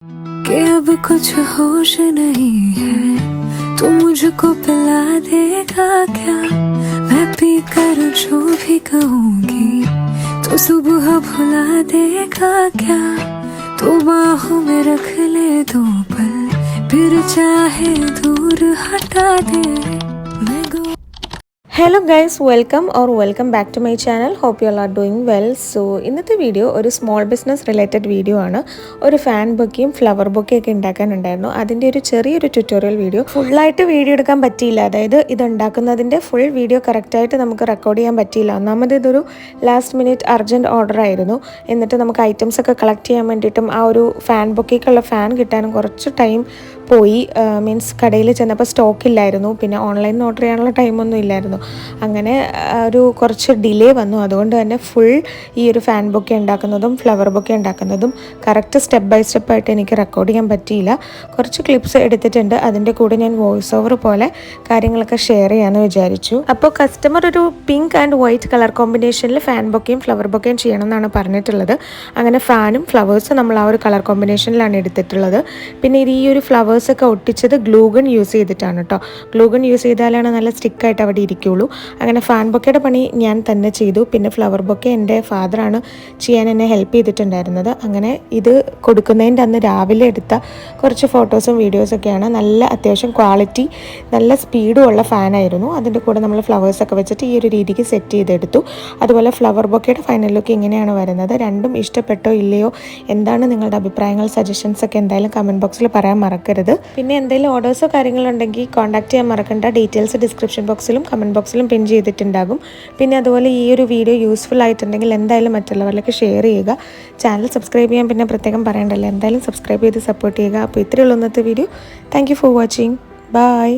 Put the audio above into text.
कि अब कुछ होश नहीं है, तू मुझको पिला देगा क्या? मैं पी कर जो भी कहूँगी, तो सुबह भुला देगा क्या? तू बाहों में रख ले 2 पल, फिर चाहे दूर हटा दे। मैं Hello guys, welcome back to my channel. Hope you all are doing well. So ഇന്നത്തെ വീഡിയോ ഒരു സ്മോൾ ബിസിനസ് റിലേറ്റഡ് വീഡിയോ ആണ്. ഒരു ഫാൻ ബൊക്കെയും ഫ്ലവർ ബൊക്കെയും ഒക്കെ ഉണ്ടാക്കാനുണ്ടായിരുന്നു. അതിൻ്റെ ഒരു ചെറിയൊരു ട്യൂട്ടോറിയൽ വീഡിയോ. ഫുള്ളായിട്ട് വീഡിയോ എടുക്കാൻ പറ്റിയില്ല. അതായത് ഇത് ഉണ്ടാക്കുന്നതിൻ്റെ ഫുൾ വീഡിയോ കറക്റ്റായിട്ട് നമുക്ക് റെക്കോർഡ് ചെയ്യാൻ പറ്റിയില്ല. ഒന്നാമത് ഇതൊരു ലാസ്റ്റ് മിനിറ്റ് അർജൻറ്റ് ഓർഡർ ആയിരുന്നു. എന്നിട്ട് നമുക്ക് ഐറ്റംസ് ഒക്കെ കളക്ട് ചെയ്യാൻ വേണ്ടിയിട്ടും ആ ഒരു ഫാൻ ബൊക്കേക്കുള്ള ഫാൻ കിട്ടാനും കുറച്ച് ടൈം പോയി. മീൻസ് കടയിൽ ചെന്നപ്പോൾ സ്റ്റോക്ക് ഇല്ലായിരുന്നു. പിന്നെ ഓൺലൈൻ ഓർഡർ ചെയ്യാനുള്ള ടൈമൊന്നും ഇല്ലായിരുന്നു. അങ്ങനെ ഒരു കുറച്ച് ഡിലേ വന്നു. അതുകൊണ്ട് തന്നെ ഫുൾ ഈ ഒരു ഫാൻ ബൊക്കെ ഉണ്ടാക്കുന്നതും ഫ്ലവർ ബൊക്കെ ഉണ്ടാക്കുന്നതും കറക്റ്റ് സ്റ്റെപ്പ് ബൈ സ്റ്റെപ്പായിട്ട് എനിക്ക് റെക്കോർഡ് ചെയ്യാൻ പറ്റിയില്ല. കുറച്ച് ക്ലിപ്സ് എടുത്തിട്ടുണ്ട്. അതിൻ്റെ കൂടെ ഞാൻ വോയിസ് ഓവർ പോലെ കാര്യങ്ങളൊക്കെ ഷെയർ ചെയ്യാമെന്ന് വിചാരിച്ചു. അപ്പോൾ കസ്റ്റമർ ഒരു പിങ്ക് ആൻഡ് വൈറ്റ് കളർ കോമ്പിനേഷനിൽ ഫാൻ ബൊക്കെയും ഫ്ലവർ ബൊക്കെയും ചെയ്യണം എന്നാണ് പറഞ്ഞിട്ടുള്ളത്. അങ്ങനെ ഫാനും ഫ്ലവേഴ്സും നമ്മൾ ആ ഒരു കളർ കോമ്പിനേഷനിലാണ് എടുത്തിട്ടുള്ളത്. പിന്നെ ഈ ഒരു ഫ്ലവേഴ്സൊക്കെ ഒട്ടിച്ചത് ഗ്ലൂഗൺ യൂസ് ചെയ്തിട്ടാണ് കേട്ടോ. ഗ്ലൂഗൺ യൂസ് ചെയ്താലാണ് നല്ല സ്റ്റിക്കായിട്ട് അവിടെ ഇരിക്കുകയുള്ളൂ. അങ്ങനെ ഫാൻ ബൊക്കയുടെ പണി ഞാൻ തന്നെ ചെയ്തു. പിന്നെ ഫ്ലവർ ബൊക്കെ എൻ്റെ ഫാദറാണ് ചെയ്യാൻ എന്നെ ഹെൽപ്പ് ചെയ്തിട്ടുണ്ടായിരുന്നത്. അങ്ങനെ ഇത് കൊടുക്കുന്നതിൻ്റെ അന്ന് രാവിലെ എടുത്ത കുറച്ച് ഫോട്ടോസും വീഡിയോസൊക്കെയാണ്. നല്ല അത്യാവശ്യം ക്വാളിറ്റി നല്ല സ്പീഡും ഉള്ള ഫാനായിരുന്നു. അതിൻ്റെ കൂടെ നമ്മൾ ഫ്ലവേഴ്സൊക്കെ വെച്ചിട്ട് ഈ ഒരു രീതിക്ക് സെറ്റ് ചെയ്തെടുത്തു. അതുപോലെ ഫ്ലവർ ബൊക്കയുടെ ഫൈനൽ ലുക്ക് ഇങ്ങനെയാണ് വരുന്നത്. രണ്ടും ഇഷ്ടപ്പെട്ടോ ഇല്ലയോ, എന്താണ് നിങ്ങളുടെ അഭിപ്രായങ്ങൾ, സജഷൻസ് ഒക്കെ എന്തായാലും കമൻറ്റ് ബോക്സിൽ പറയാൻ മറക്കരുത്. പിന്നെ എന്തെങ്കിലും ഓർഡേഴ്സോ കാര്യങ്ങളോ ഉണ്ടെങ്കിൽ കോൺടാക്ട് ചെയ്യാൻ മറക്കണ്ട. ഡീറ്റെയിൽസ് ഡിസ്ക്രിപ്ഷൻ ബോക്സിലും കമൻറ്റ് ബോക്സിലും പിൻ ചെയ്തിട്ടുണ്ടാകും. പിന്നെ അതുപോലെ ഈ ഒരു വീഡിയോ യൂസ്ഫുൾ ആയിട്ടുണ്ടെങ്കിൽ എന്തായാലും മറ്റുള്ളവരിലേക്ക് ഷെയർ ചെയ്യുക. ചാനൽ സബ്സ്ക്രൈബ് ചെയ്യാൻ പിന്നെ പ്രത്യേകം പറയണ്ടല്ലോ, എന്തായാലും സബ്സ്ക്രൈബ് ചെയ്ത് സപ്പോർട്ട് ചെയ്യുക. അപ്പോൾ ഇത്രയേ ഉള്ളൂ ഇന്നത്തെ video. Thank you for watching. By.